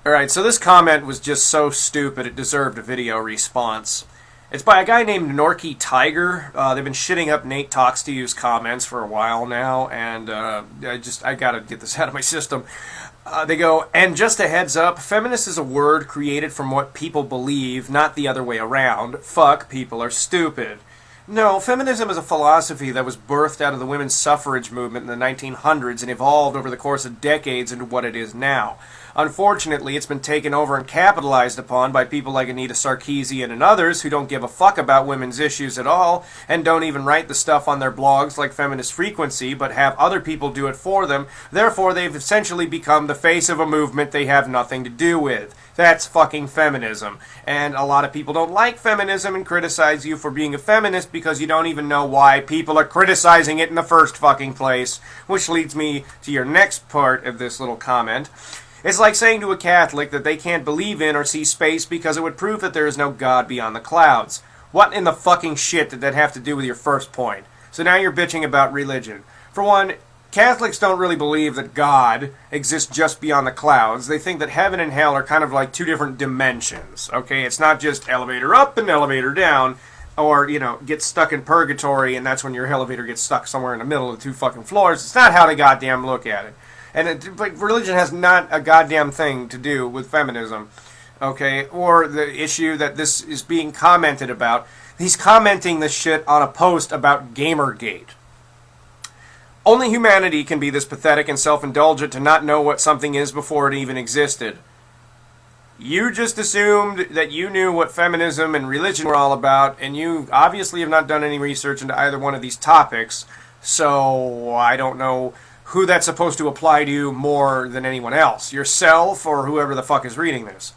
Alright, so this comment was just so stupid it deserved a video response. It's by a guy named Norky Tiger. They've been shitting up Nate Talks to You's comments for a while now, and I gotta get this out of my system. They go, and just a heads up, feminist is a word created from what people believe, not the other way around. Fuck, people are stupid. No, feminism is a philosophy that was birthed out of the women's suffrage movement in the 1900s and evolved over the course of decades into what it is now. Unfortunately, it's been taken over and capitalized upon by people like Anita Sarkeesian and others who don't give a fuck about women's issues at all and don't even write the stuff on their blogs like Feminist Frequency, but have other people do it for them. Therefore, they've essentially become the face of a movement they have nothing to do with. That's fucking feminism. And a lot of people don't like feminism and criticize you for being a feminist because you don't even know why people are criticizing it in the first fucking place. Which leads me to your next part of this little comment. It's like saying to a Catholic that they can't believe in or see space because it would prove that there is no God beyond the clouds. What in the fucking shit did that have to do with your first point? So now you're bitching about religion. For one, Catholics don't really believe that God exists just beyond the clouds. They think that heaven and hell are kind of like two different dimensions, okay? It's not just elevator up and elevator down, or, you know, get stuck in purgatory and that's when your elevator gets stuck somewhere in the middle of the two fucking floors. It's not how they goddamn look at it. And religion has not a goddamn thing to do with feminism, okay? Or the issue that this is being commented about. He's commenting this shit on a post about Gamergate. Only humanity can be this pathetic and self-indulgent to not know what something is before it even existed. You just assumed that you knew what feminism and religion were all about, and you obviously have not done any research into either one of these topics, so I don't know who that's supposed to apply to more than anyone else, yourself or whoever the fuck is reading this.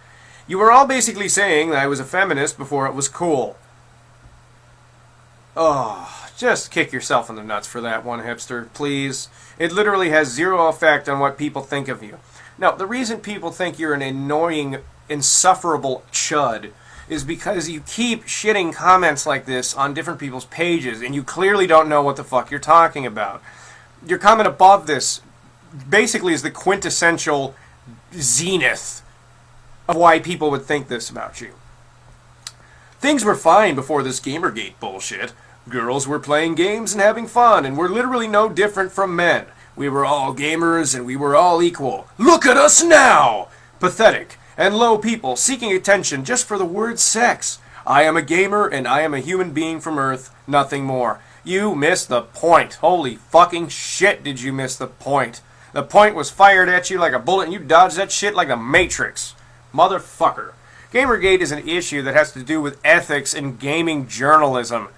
You were all basically saying that I was a feminist before it was cool. Oh, just kick yourself in the nuts for that one, hipster, please. It literally has zero effect on what people think of you. Now, the reason people think you're an annoying, insufferable chud is because you keep shitting comments like this on different people's pages, and you clearly don't know what the fuck you're talking about. Your comment above this basically is the quintessential zenith of why people would think this about you. Things were fine before this Gamergate bullshit. Girls were playing games and having fun, and were literally no different from men. We were all gamers, and we were all equal. Look at us now! Pathetic and low people seeking attention just for the word sex. I am a gamer, and I am a human being from Earth, nothing more. You missed the point. Holy fucking shit, did you miss the point. The point was fired at you like a bullet and you dodged that shit like the Matrix. Motherfucker. Gamergate is an issue that has to do with ethics in gaming journalism.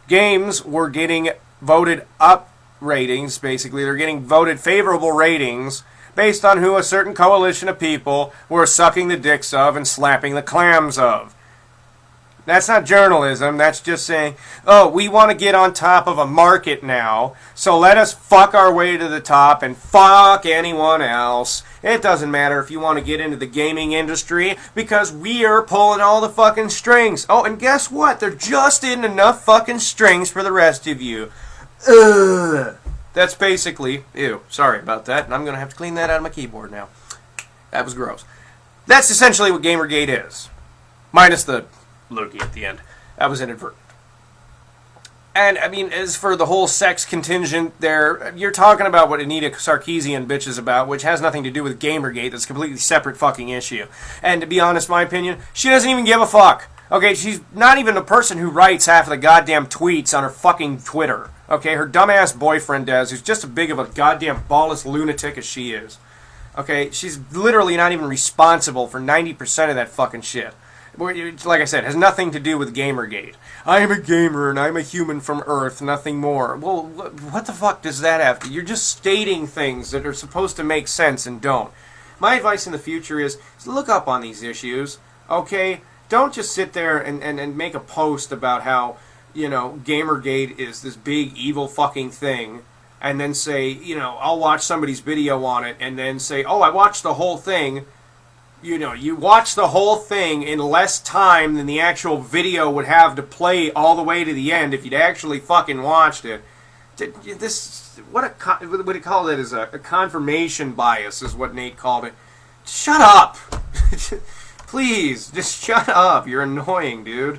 Games were getting voted up ratings, basically. They're getting voted favorable ratings based on who a certain coalition of people were sucking the dicks of and slapping the clams of. That's not journalism, that's just saying, oh, we want to get on top of a market now, so let us fuck our way to the top and fuck anyone else. It doesn't matter if you want to get into the gaming industry, because we are pulling all the fucking strings. Oh, and guess what? There just isn't enough fucking strings for the rest of you. Ugh. That's basically, ew, sorry about that, and I'm going to have to clean that out of my keyboard now. That was gross. That's essentially what Gamergate is. Minus the loogie at the end. That was inadvertent. And, I mean, as for the whole sex contingent there, you're talking about what Anita Sarkeesian bitches about, which has nothing to do with Gamergate. That's a completely separate fucking issue. And to be honest, my opinion, she doesn't even give a fuck. Okay, she's not even the person who writes half of the goddamn tweets on her fucking Twitter. Okay, her dumbass boyfriend does, who's just as big of a goddamn ballless lunatic as she is. Okay, she's literally not even responsible for 90% of that fucking shit. Like I said, has nothing to do with Gamergate. I am a gamer and I'm a human from Earth, nothing more. Well, what the fuck does that have to... You're just stating things that are supposed to make sense and don't. My advice in the future is look up on these issues, okay? Don't just sit there and make a post about how, you know, Gamergate is this big evil fucking thing, and then say, you know, I'll watch somebody's video on it, and then say, oh, I watched the whole thing. You know, you watch the whole thing in less time than the actual video would have to play all the way to the end if you'd actually fucking watched it. This, what do you call it? Is a confirmation bias is what Nate called it. Shut up! Please, just shut up. You're annoying, dude.